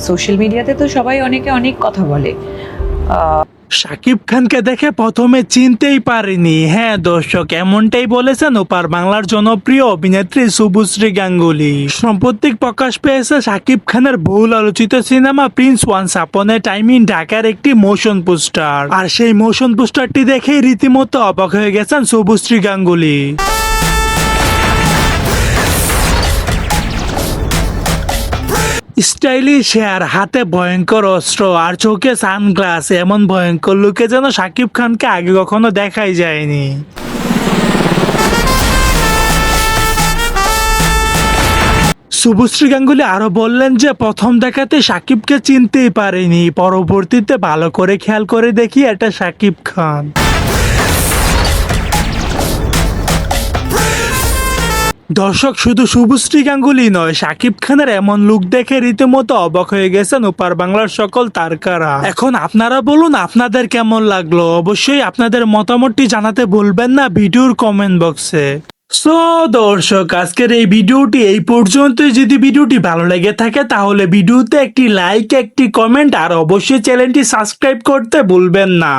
Social মিডিয়াতে তো সবাই অনেকে অনেক কথা বলে। শাকিব খানকে দেখে প্রথমে চিনতেই পারিনি। হ্যাঁ দর্শক, এমনটাই বলেছেন ওপার বাংলার জনপ্রিয় অভিনেত্রী শুভশ্রী গাঙ্গুলি। সম্প্রতি প্রকাশ পেয়েছে শাকিব খানের বহুল আলোচিত cinema Prince once upon A time in ঢাকার একটি মোশন পোস্টার। আর সেই মোশন পোস্টারটি দেখেই রীতিমতো অবাক হয়ে গেছেন শুভশ্রী গাঙ্গুলি। স্টাইলিশ হেয়ার, হাতে ভয়ঙ্কর অস্ত্র আর চোখে সানগ্লাস, এমন ভয়ঙ্কর লুকে যেন শাকিব খানকে আগে কখনো দেখাই যায়নি। শুভশ্রী গাঙ্গুলি আরো বললেন যে প্রথম দেখাতে শাকিবকে চিনতেই পারেনি, পরবর্তীতে ভালো করে খেয়াল করে দেখি এটা শাকিব খান। দর্শক, শুধু শুভশ্রী গাঙ্গুলি নয়, শাকিব খানের এমন লুক দেখে রীতিমতো অবাক হয়ে গেছেন ওপার বাংলার সকল তারকারা। এখন আপনারা বলুন আপনাদের কেমন লাগলো, অবশ্যই আপনাদের মতামতটি জানাতে ভুলবেন না ভিডিওর কমেন্ট বক্সে। সো দর্শক, আজকের এই ভিডিওটি এই পর্যন্তই। যদি ভিডিওটি ভালো লেগে থাকে তাহলে ভিডিওতে একটি লাইক, একটি কমেন্ট আর অবশ্যই চ্যানেলটি সাবস্ক্রাইব করতে ভুলবেন না।